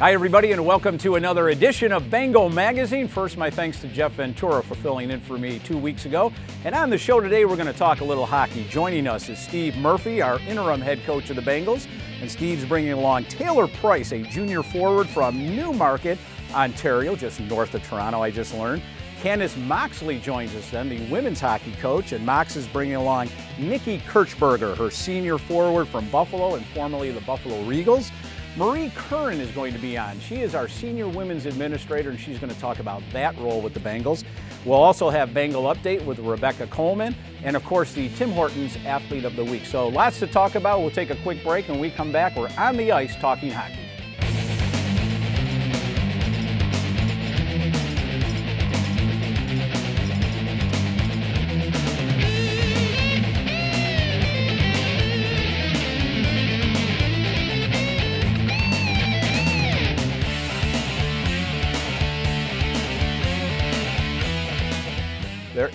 Hi everybody, and welcome to another edition of Bengal Magazine. First, my thanks to Jeff Ventura for filling in for me 2 weeks ago. And on the show today, we're going to talk a little hockey. Joining us is Steve Murphy, our interim head coach of the Bengals. And Steve's bringing along Taylor Pryce, a junior forward from Newmarket, Ontario, just north of Toronto, I just learned. Candice Moxley joins us then, the women's hockey coach, and Mox is bringing along Nikki Kirchberger, her senior forward from Buffalo and formerly the Buffalo Regals. Marie Curran is going to be on. She is our senior women's administrator, and she's going to talk about that role with the Bengals. We'll also have Bengal Update with Rebecca Coleman, and of course the Tim Hortons Athlete of the Week. So lots to talk about. We'll take a quick break, and when we come back, we're on the ice talking hockey.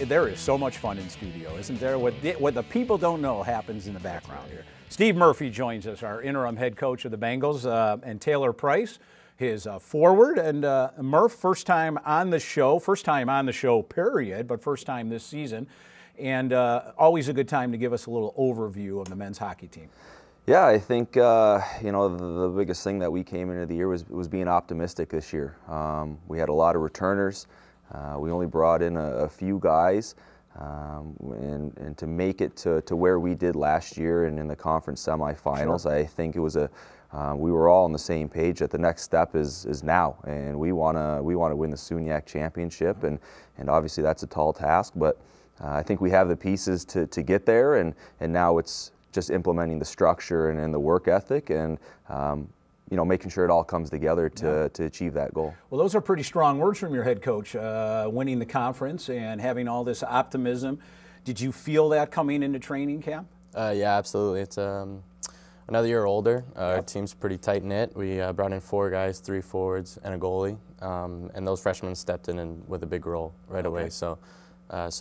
There is so much fun in studio, isn't there? What the people don't know happens in the background here. Steve Murphy joins us, our interim head coach of the Bengals, and Taylor Pryce, his forward. And Murph, first time on the show, period, but first time this season. And always a good time to give us a little overview of the men's hockey team. Yeah, I think the biggest thing that we came into the year was being optimistic this year. We had a lot of returners. We only brought in a few guys, and to make it to where we did last year and in the conference semifinals, sure. I think it was we were all on the same page that the next step is now, and we want to win the SUNY championship, and obviously that's a tall task, but I think we have the pieces to get there, and now it's just implementing the structure and the work ethic, and making sure it all comes together to achieve that goal. Well, those are pretty strong words from your head coach, winning the conference and having all this optimism. Did you feel that coming into training camp? Yeah, absolutely. It's another year older. Our team's pretty tight-knit. We brought in 4 guys, 3 forwards, and a goalie. And those freshmen stepped in with a big role right away. So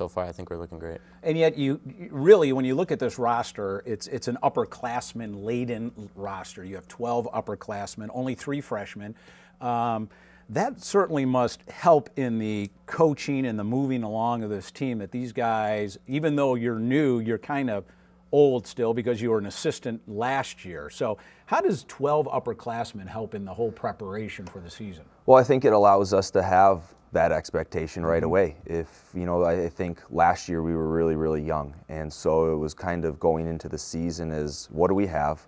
far, I think we're looking great. And yet, you really, when you look at this roster, it's an upperclassman-laden roster. You have 12 upperclassmen, only 3 freshmen. That certainly must help in the coaching and the moving along of this team, that these guys, even though you're new, you're kind of old still because you were an assistant last year. So how does 12 upperclassmen help in the whole preparation for the season? Well, I think it allows us to have that expectation right away. I think last year we were really, really young, and so it was kind of going into the season as, what do we have?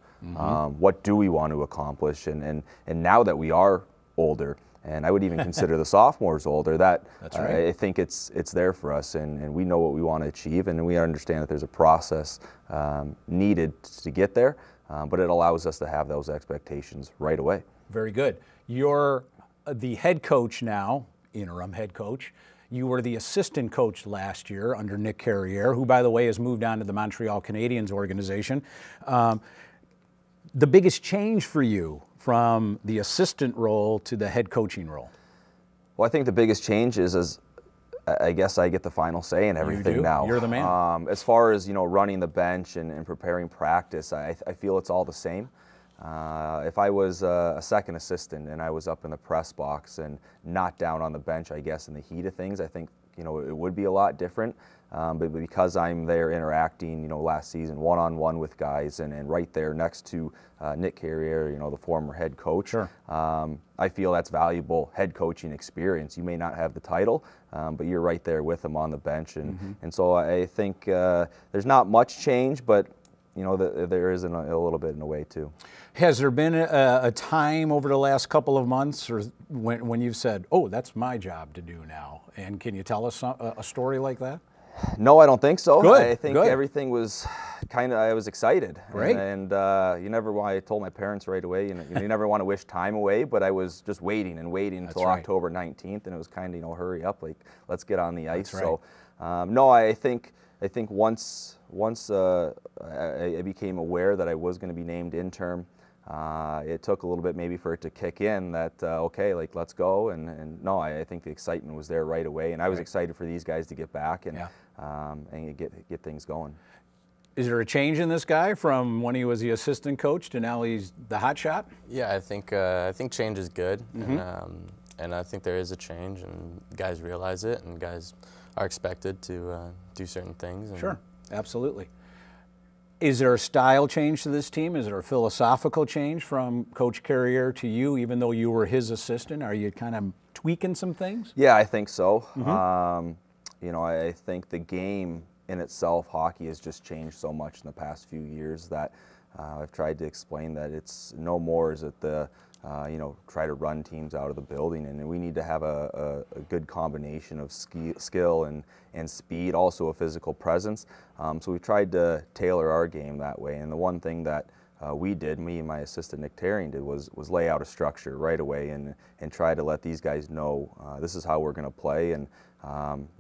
What do we want to accomplish? And now that we are older, and I would even consider the sophomores older, that's right. I think it's there for us, and we know what we want to achieve, and we understand that there's a process needed to get there, but it allows us to have those expectations right away. Very good. You're the head coach now, interim head coach. You were the assistant coach last year under Nikki Kirchberger, who, by the way, has moved on to the Montreal Canadiens organization. The biggest change for you from the assistant role to the head coaching role? Well, I think the biggest change is I guess I get the final say in everything now. You're the man. As far as running the bench and preparing practice, I feel it's all the same. If I was a second assistant and I was up in the press box and not down on the bench, I guess in the heat of things, I think it would be a lot different. But because I'm there interacting, last season one-on-one with guys and right there next to Nikki Kirchberger, the former head coach, sure. I feel that's valuable head coaching experience. You may not have the title, but you're right there with them on the bench, and so I think there's not much change, but there is a little bit in a way too. Has there been a time over the last couple of months or when you've said, oh, that's my job to do now? And can you tell us a story like that? No, I don't think so. Good. I think everything was I was excited. Great. And I told my parents right away, you never want to wish time away, but I was just waiting until October 19th, and it was kind of, hurry up, let's get on the ice. That's right. So, no, I think once I became aware that I was going to be named interim, it took a little bit maybe for it to kick in that, okay, let's go. And no, I think the excitement was there right away. And I was excited for these guys to get back and get things going. Is there a change in this guy from when he was the assistant coach to now he's the hot shot? Yeah, I think change is good, and I think there is a change, and guys realize it, and guys are expected to do certain things. Sure, absolutely. Is there a style change to this team? Is there a philosophical change from Coach Carrier to you, even though you were his assistant? Are you kind of tweaking some things? Yeah, I think so. You know, I think the game in itself, hockey, has just changed so much in the past few years that I've tried to explain that it's no more is it the, you know, try to run teams out of the building, and we need to have a good combination of skill and speed, also a physical presence. So we tried to tailor our game that way, and the one thing that we did, me and my assistant Nick Terring did, was lay out a structure right away and try to let these guys know this is how we're going to play, and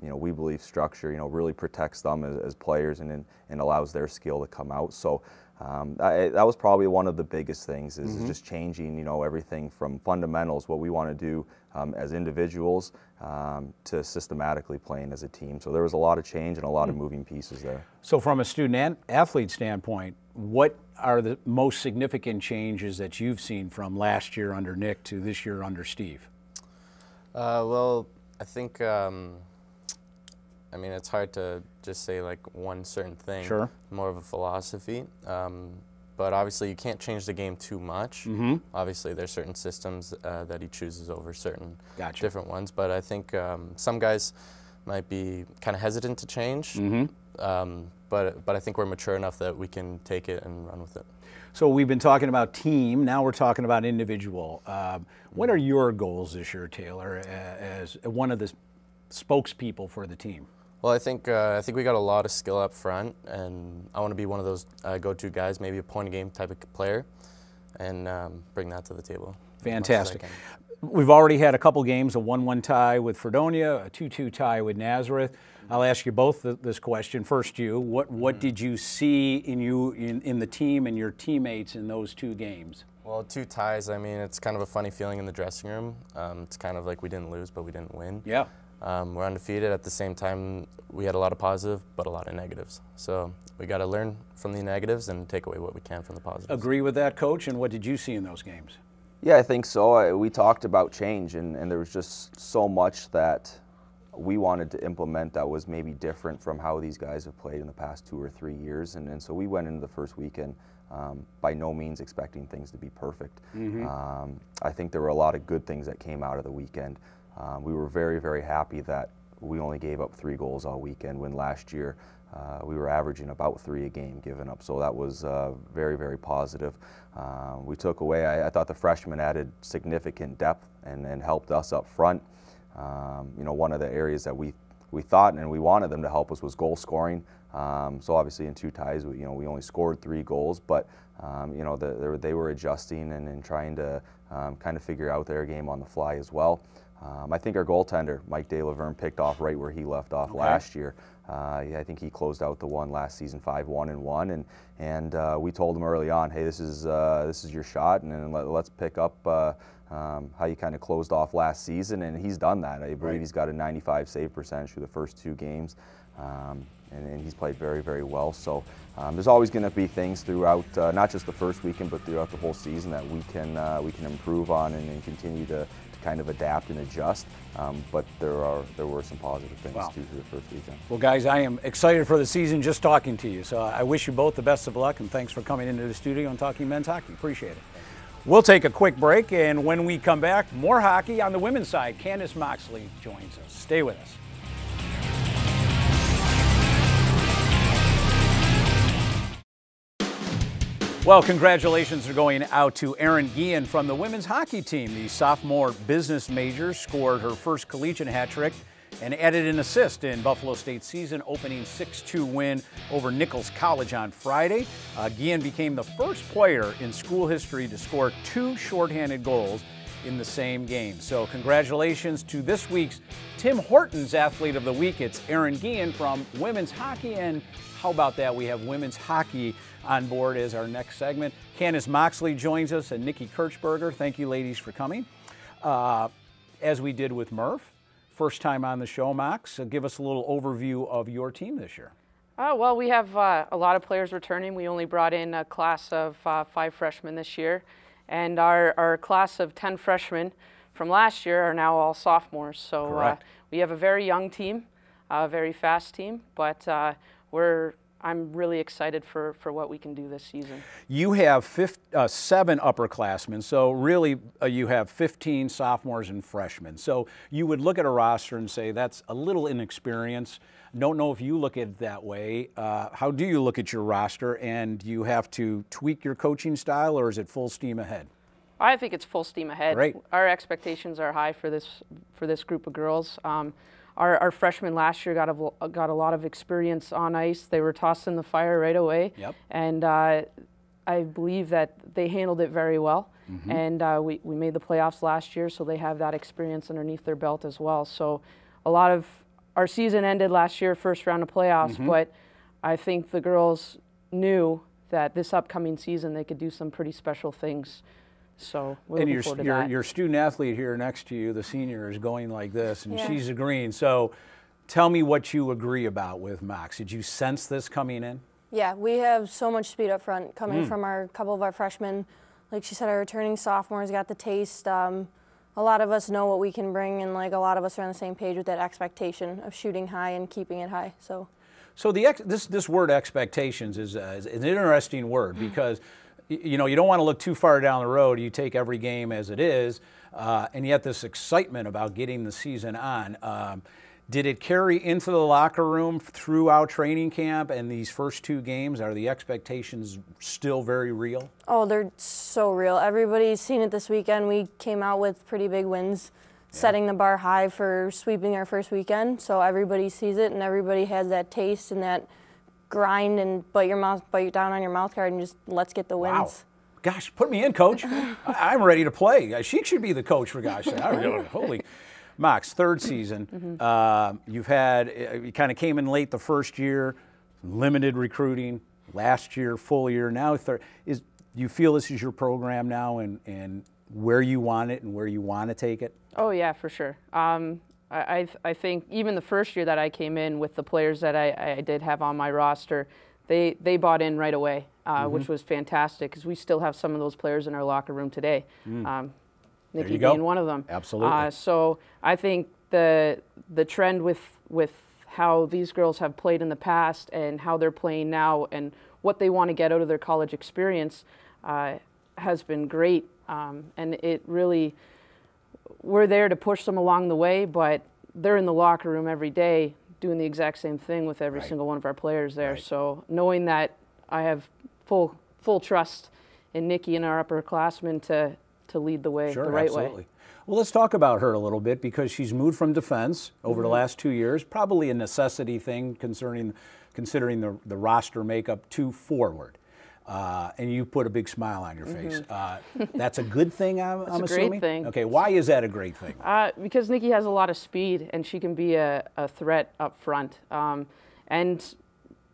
you know, we believe structure, you know, really protects them as players and allows their skill to come out. So that was probably one of the biggest things is just changing, you know, everything from fundamentals, what we want to do as individuals, to systematically playing as a team. So there was a lot of change and a lot of moving pieces there. So from a student athlete standpoint, what are the most significant changes that you've seen from last year under Nick to this year under Steve? Well, I think, I mean, it's hard to just say like one certain thing. Sure. More of a philosophy. But obviously you can't change the game too much. Obviously there's certain systems that he chooses over certain different ones. But I think some guys might be kind of hesitant to change. But I think we're mature enough that we can take it and run with it. So we've been talking about team, now we're talking about individual. What are your goals this year, Taylor, as one of the spokespeople for the team? Well, I think we got a lot of skill up front, and I want to be one of those go-to guys, maybe a point-a-game type of player, and bring that to the table. Fantastic. We've already had a couple games, a 1-1 tie with Fredonia, a 2-2 tie with Nazareth. I'll ask you both this question. First, you, what did you see in the team and your teammates in those two games? Well, 2 ties, I mean, it's kind of a funny feeling in the dressing room. It's kind of like we didn't lose, but we didn't win. Yeah. We're undefeated. At the same time, we had a lot of positive, but a lot of negatives. So we got to learn from the negatives and take away what we can from the positives. Agree with that, Coach, and what did you see in those games? Yeah, I think so. We talked about change, and there was just so much that we wanted to implement that was maybe different from how these guys have played in the past 2 or 3 years. And so we went into the first weekend by no means expecting things to be perfect. I think there were a lot of good things that came out of the weekend. We were very, very happy that we only gave up 3 goals all weekend, when last year we were averaging about 3 a game given up. So that was very, very positive. We took away, I thought the freshmen added significant depth and helped us up front. You know, one of the areas that we thought and we wanted them to help us was goal scoring. So obviously in 2 ties, we only scored 3 goals, but you know, they were adjusting and trying to kind of figure out their game on the fly as well. I think our goaltender, Mike De Laverne, picked off right where he left off last year. I think he closed out the one last season 5-1-1, and we told him early on, hey, this is your shot, and let's pick up how you kind of closed off last season, and he's done that. I believe he's got a 95 save percentage through the first 2 games, and he's played very, very well. So there's always going to be things throughout, not just the first weekend, but throughout the whole season that we can improve on and continue to kind of adapt and adjust. But there were some positive things too through the first weekend. Well, guys, I am excited for the season just talking to you. So I wish you both the best of luck, and thanks for coming into the studio and talking men's hockey. Appreciate it. We'll take a quick break, and when we come back, more hockey on the women's side. Candice Moxley joins us. Stay with us. Well, congratulations are going out to Erin Guillen from the women's hockey team. The sophomore business major scored her first collegiate hat trick and added an assist in Buffalo State's season-opening 6-2 win over Nichols College on Friday. Guillen became the first player in school history to score 2 shorthanded goals in the same game. So congratulations to this week's Tim Hortons Athlete of the Week. It's Erin Guillen from women's hockey, and how about that? We have women's hockey on board as our next segment. Candice Moxley joins us, and Nikki Kirchberger. Thank you, ladies, for coming. As we did with Murph, first time on the show, Mox, give us a little overview of your team this year. Well, we have a lot of players returning. We only brought in a class of 5 freshmen this year, and our class of 10 freshmen from last year are now all sophomores. So we have a very young team, a very fast team, but I'm really excited for what we can do this season. You have 7 upperclassmen, so really you have 15 sophomores and freshmen. So you would look at a roster and say that's a little inexperienced. Don't know if you look at it that way. How do you look at your roster, and do you have to tweak your coaching style, or is it full steam ahead? I think it's full steam ahead. Great. Our expectations are high for this group of girls. Our freshmen last year got a lot of experience on ice. They were tossed in the fire right away. Yep. And I believe that they handled it very well. Mm-hmm. And we made the playoffs last year, so they have that experience underneath their belt as well. So a lot of our season ended last year, first round of playoffs, mm-hmm. but I think the girls knew that this upcoming season they could do some pretty special things. So we're looking forward to that. Your student athlete here next to you, the senior, is going like this, and Yeah. she's agreeing. So tell me what you agree about with Mox. Did you sense this coming in? Yeah, we have so much speed up front coming from a couple of our freshmen. Like she said, our returning sophomores got the taste. A lot of us know what we can bring, and like a lot of us are on the same page with that expectation of shooting high and keeping it high. So this word expectations is an interesting word because you don't want to look too far down the road. You take every game as it is, and yet this excitement about getting the season on. Did it carry into the locker room throughout training camp and these first 2 games? Are the expectations still very real? Oh, they're so real. Everybody's seen it this weekend. We came out with pretty big wins, setting the bar high for sweeping our first weekend. So everybody sees it, and everybody has that taste and that grind and bite down on your mouth guard and just let's get the wins. Wow. Gosh, put me in, coach. I'm ready to play. She should be the coach, for gosh sake. Holy. Mox, 3rd season. You kind of came in late the first year, limited recruiting. Last year, full year. Now, you feel this is your program now and where you want it and where you want to take it? Oh yeah, for sure. I think even the first year that I came in with the players that I did have on my roster, they bought in right away, which was fantastic because we still have some of those players in our locker room today. Nikki being one of them. Absolutely. So I think the trend with how these girls have played in the past and how they're playing now and what they want to get out of their college experience has been great. And it really, we're there to push them along the way, but they're in the locker room every day doing the exact same thing with every single one of our players there. So knowing that I have full trust in Nikki and our upperclassmen to lead the way, the right way. Well, let's talk about her a little bit because she's moved from defense over the last 2 years, probably a necessity thing considering the roster makeup to forward. And you put a big smile on your face. That's a good thing, I'm assuming? It's a great thing. Okay, why is that a great thing? Because Nikki has a lot of speed and she can be a threat up front. And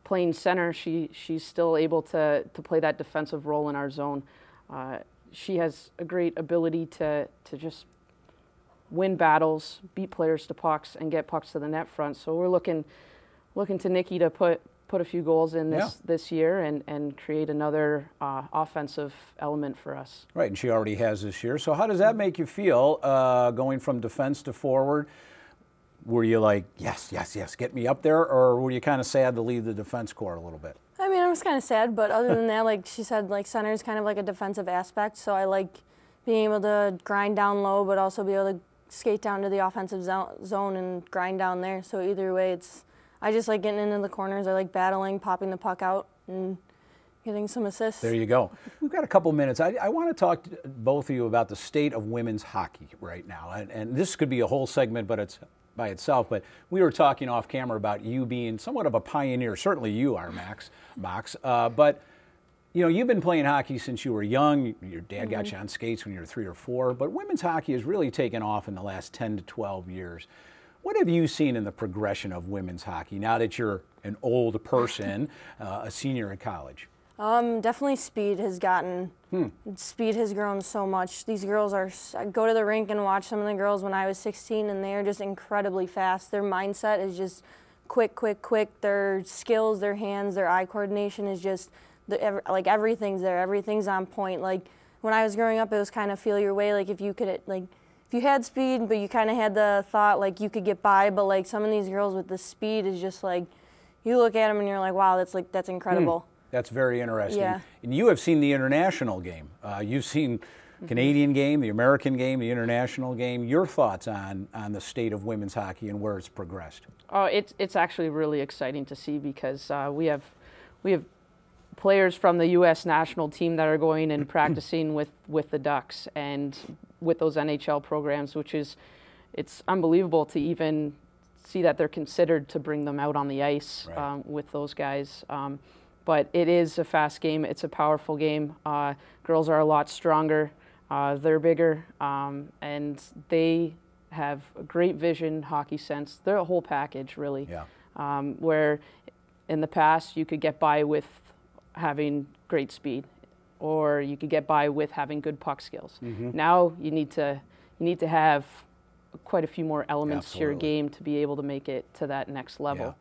playing center, she's still able to play that defensive role in our zone. She has a great ability to just win battles, beat players to pucks, and get pucks to the net front. So we're looking to Nikki to put a few goals in this year and create another offensive element for us. Right, and she already has this year. So how does that make you feel going from defense to forward? Were you like, yes, get me up there, or were you kind of sad to leave the defense corps a little bit? I mean, I was kind of sad, but other than that, like she said, like center is kind of like a defensive aspect. So I like being able to grind down low, but also be able to skate down to the offensive zone and grind down there. So either way, I just like getting into the corners. I like battling, popping the puck out, and getting some assists. There you go. We've got a couple minutes. I want to talk to both of you about the state of women's hockey right now. And this could be a whole segment, but it's by itself. But we were talking off camera about you being somewhat of a pioneer. Certainly you are, Mox. But you've been playing hockey since you were young. Your dad got you on skates when you were 3 or 4. But women's hockey has really taken off in the last 10 to 12 years. What have you seen in the progression of women's hockey now that you're an old person, a senior in college? Definitely speed has grown so much. These girls I go to the rink and watch some of the girls when I was 16, and they are just incredibly fast. Their mindset is just quick. Their skills, their hands, their eye coordination is just, like everything's there. Everything's on point. Like when I was growing up, it was kind of feel your way. Like if you had speed, but you kind of had the thought like you could get by. But like some of these girls with the speed is just like, you look at them and you're like, wow, that's incredible. That's very interesting. Yeah. And you have seen the international game. You've seen Canadian game, the American game, the international game. Your thoughts on the state of women's hockey and where it's progressed? Oh, it's actually really exciting to see because we have players from the U.S. national team that are going and practicing with the Ducks and with those NHL programs, which is, it's unbelievable to even see that they're considered to bring them out on the ice. Right. With those guys. But it is a fast game. It's a powerful game. Girls are a lot stronger. They're bigger, and they have a great vision, hockey sense. They're a whole package, really. Yeah. Where in the past you could get by with having great speed, or you could get by with having good puck skills. Now you need to have quite a few more elements to your game to be able to make it to that next level. Yeah.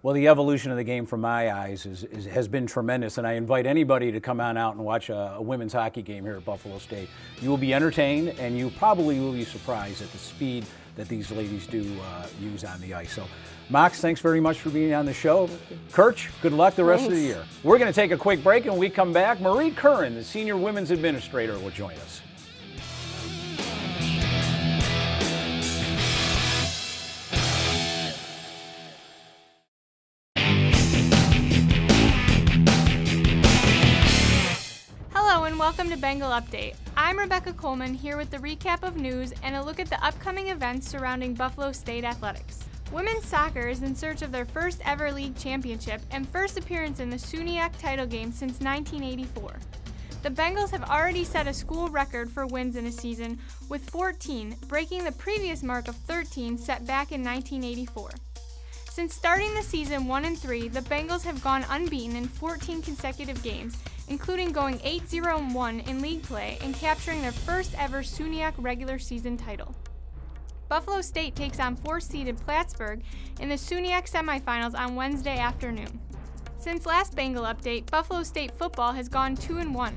Well, the evolution of the game from my eyes has been tremendous, and I invite anybody to come on out and watch a women's hockey game here at Buffalo State. You will be entertained, and you probably will be surprised at the speed that these ladies do use on the ice. So, Mox, thanks very much for being on the show. Kirch, good luck the rest of the year. We're going to take a quick break, and when we come back, Marie Curran, the Senior Women's Administrator, will join us. Welcome to Bengal Update. I'm Rebecca Coleman here with the recap of news and a look at the upcoming events surrounding Buffalo State athletics. Women's soccer is in search of their first ever league championship and first appearance in the SUNY title game since 1984. The Bengals have already set a school record for wins in a season with 14, breaking the previous mark of 13 set back in 1984. Since starting the season 1-3, the Bengals have gone unbeaten in 14 consecutive games, including going 8-0-1 in league play and capturing their first ever SUNY regular season title. Buffalo State takes on 4th-seeded Plattsburgh in the SUNY semifinals on Wednesday afternoon. Since last Bengal update, Buffalo State football has gone 2-1.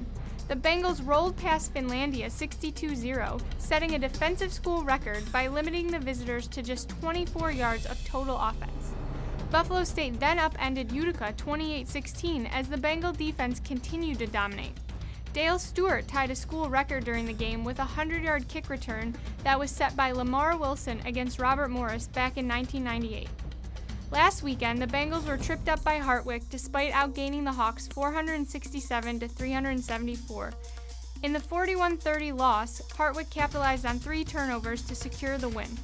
The Bengals rolled past Finlandia 62-0, setting a defensive school record by limiting the visitors to just 24 yards of total offense. Buffalo State then upended Utica 28-16 as the Bengal defense continued to dominate. Dale Stewart tied a school record during the game with a 100-yard kick return that was set by Lamar Wilson against Robert Morris back in 1998. Last weekend, the Bengals were tripped up by Hartwick despite outgaining the Hawks 467-374. In the 41-30 loss, Hartwick capitalized on 3 turnovers to secure the win.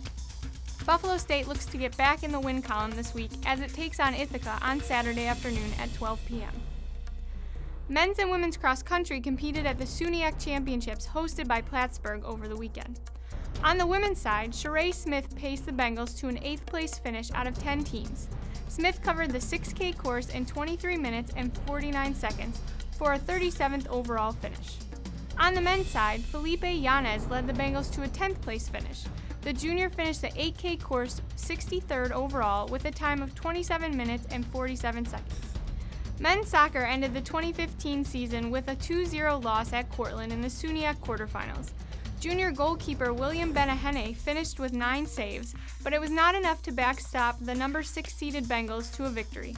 Buffalo State looks to get back in the win column this week as it takes on Ithaca on Saturday afternoon at 12 p.m. Men's and women's cross country competed at the SUNY Championships hosted by Plattsburgh over the weekend. On the women's side, Sheree Smith paced the Bengals to an 8th place finish out of 10 teams. Smith covered the 6K course in 23 minutes and 49 seconds for a 37th overall finish. On the men's side, Felipe Yanez led the Bengals to a 10th place finish. The junior finished the 8K course 63rd overall with a time of 27 minutes and 47 seconds. Men's soccer ended the 2015 season with a 2-0 loss at Cortland in the SUNY quarterfinals. Junior goalkeeper William Benahene finished with 9 saves, but it was not enough to backstop the number 6-seeded Bengals to a victory.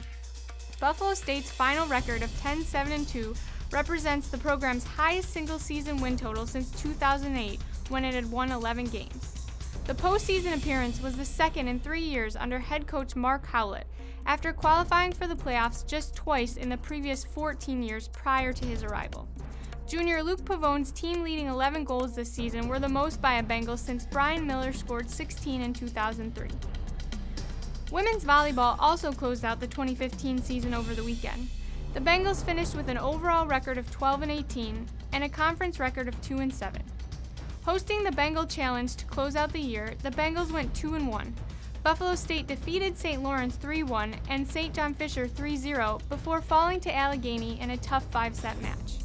Buffalo State's final record of 10-7-2 represents the program's highest single-season win total since 2008, when it had won 11 games. The postseason appearance was the second in 3 years under head coach Mark Howlett, after qualifying for the playoffs just twice in the previous 14 years prior to his arrival. Junior Luke Pavone's team-leading 11 goals this season were the most by a Bengal since Brian Miller scored 16 in 2003. Women's volleyball also closed out the 2015 season over the weekend. The Bengals finished with an overall record of 12-18 and a conference record of 2-7. Hosting the Bengal Challenge to close out the year, the Bengals went 2-1. Buffalo State defeated St. Lawrence 3-1 and St. John Fisher 3-0 before falling to Allegheny in a tough 5-set match.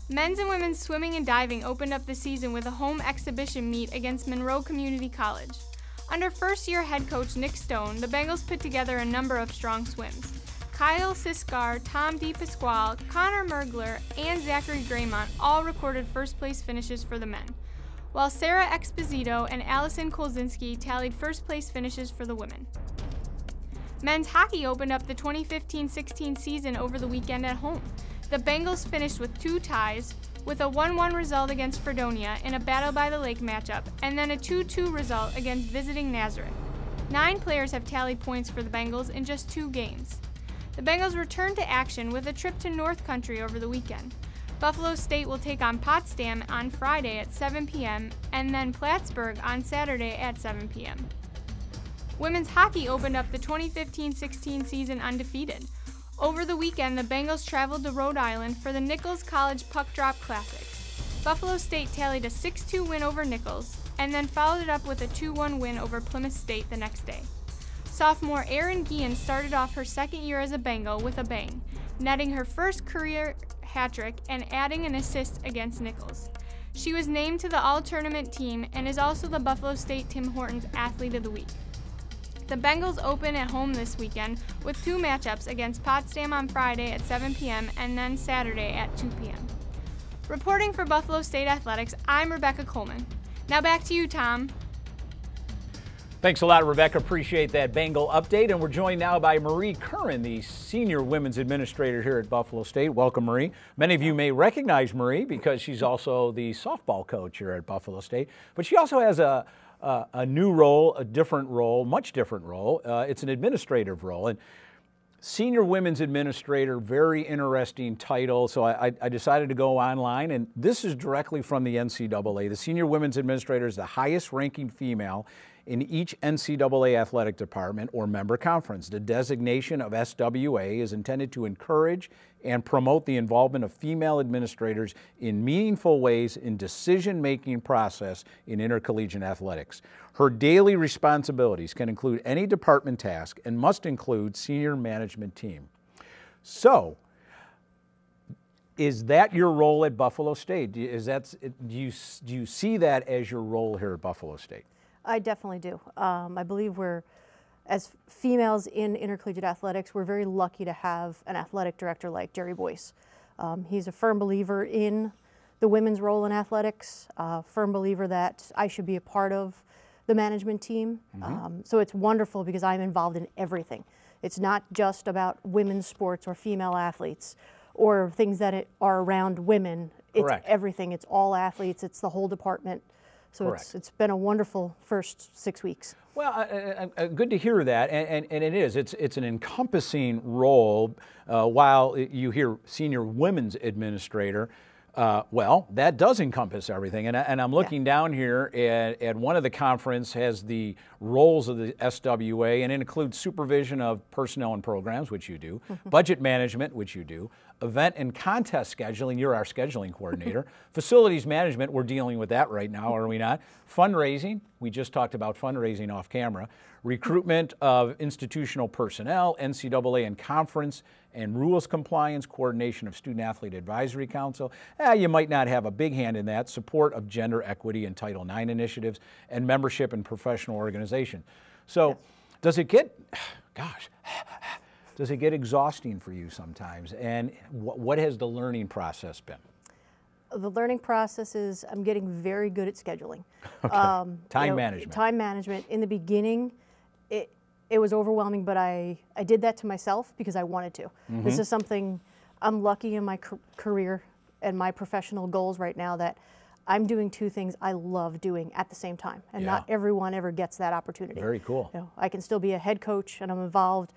Men's and women's swimming and diving opened up the season with a home exhibition meet against Monroe Community College. Under first-year head coach Nick Stone, the Bengals put together a number of strong swims. Kyle Siskar, Tom DePasquale, Connor Mergler, and Zachary Graymont all recorded first-place finishes for the men, while Sarah Exposito and Allison Kolzinski tallied first-place finishes for the women. Men's hockey opened up the 2015-16 season over the weekend at home. The Bengals finished with 2 ties, with a 1-1 result against Fredonia in a Battle by the Lake matchup, and then a 2-2 result against visiting Nazareth. 9 players have tallied points for the Bengals in just 2 games. The Bengals returned to action with a trip to North Country over the weekend. Buffalo State will take on Potsdam on Friday at 7 p.m. and then Plattsburgh on Saturday at 7 p.m. Women's hockey opened up the 2015-16 season undefeated. Over the weekend, the Bengals traveled to Rhode Island for the Nichols College Puck Drop Classic. Buffalo State tallied a 6-2 win over Nichols and then followed it up with a 2-1 win over Plymouth State the next day. Sophomore Erin Guillen started off her second year as a Bengal with a bang, netting her first career hat trick and adding an assist against Nichols. She was named to the All-Tournament team and is also the Buffalo State Tim Hortons Athlete of the Week. The Bengals open at home this weekend with 2 matchups against Potsdam on Friday at 7 p.m. and then Saturday at 2 p.m. Reporting for Buffalo State Athletics, I'm Rebecca Coleman. Now back to you, Tom. Thanks a lot, Rebecca. Appreciate that Bengal update. And we're joined now by Marie Curran, the Senior Women's Administrator here at Buffalo State. Welcome, Marie. Many of you may recognize Marie because she's also the softball coach here at Buffalo State. But she also has a new role, a different role, much different role. It's an administrative role. And Senior Women's Administrator, very interesting title. So I decided to go online, and this is directly from the NCAA. The Senior Women's Administrator is the highest ranking female in each NCAA athletic department or member conference. The designation of SWA is intended to encourage and promote the involvement of female administrators in meaningful ways in decision-making process in intercollegiate athletics. Her daily responsibilities can include any department task and must include senior management team. So, is that your role at Buffalo State? Do you see that as your role here at Buffalo State? I definitely do. I believe as females in intercollegiate athletics, we're very lucky to have an athletic director like Jerry Boyce. He's a firm believer in the women's role in athletics, firm believer that I should be a part of the management team. So it's wonderful because I'm involved in everything. It's not just about women's sports or female athletes or things that are around women. It's everything. It's all athletes. It's the whole department. So it's been a wonderful first 6 weeks. Well, good to hear that, and it is. It's an encompassing role. While you hear Senior Women's Administrator, well, that does encompass everything. And I'm looking down here at one of the conference has the roles of the SWA, and it includes supervision of personnel and programs, which you do, budget management, which you do, event and contest scheduling, you're our scheduling coordinator, facilities management, we're dealing with that right now, are we not? Fundraising, we just talked about fundraising off camera, recruitment of institutional personnel, NCAA and conference and rules compliance, coordination of Student Athlete Advisory Council. You might not have a big hand in that, support of gender equity and Title IX initiatives, and membership in professional organization. So does it get, does it get exhausting for you sometimes? And what has the learning process been? The learning process is I'm getting very good at scheduling. Time management. Time management. In the beginning, it was overwhelming, but I did that to myself because I wanted to. This is something I'm lucky in my career and my professional goals right now that I'm doing 2 things I love doing at the same time. And not everyone ever gets that opportunity. Very cool. I can still be a head coach, and I'm involved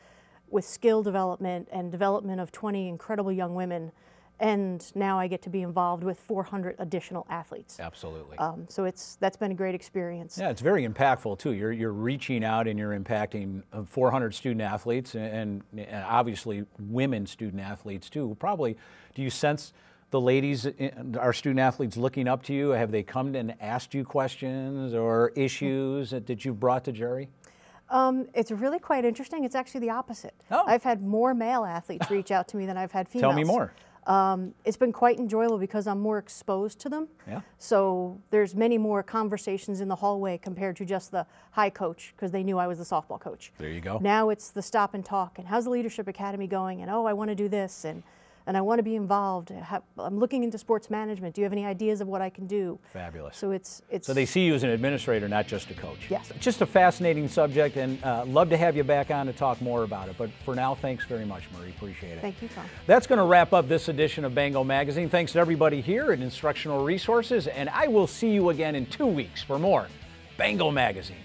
with skill development and development of 20 incredible young women. And now I get to be involved with 400 additional athletes. Absolutely. So that's been a great experience. Yeah, it's very impactful too. You're reaching out and you're impacting 400 student athletes and obviously women student athletes too. Probably, do you sense the ladies, our student athletes, looking up to you? Have they come and asked you questions or issues that you've brought to Jerry? It's really quite interesting. It's actually the opposite. I've had more male athletes reach out to me than I've had females. Tell me more. It's been quite enjoyable because I'm more exposed to them. Yeah. So there's many more conversations in the hallway compared to just the hi coach, because they knew I was the softball coach. There you go. Now it's the stop and talk, and how's the Leadership Academy going, and oh, I want to do this, and I want to be involved. I'm looking into sports management. Do you have any ideas of what I can do? Fabulous. So it's So they see you as an administrator, not just a coach. Yes. Just a fascinating subject, and love to have you back on to talk more about it. But for now, thanks very much, Marie. Appreciate it. Thank you, Tom. That's going to wrap up this edition of Bengal Magazine. Thanks to everybody here at Instructional Resources, and I will see you again in 2 weeks for more Bengal Magazine.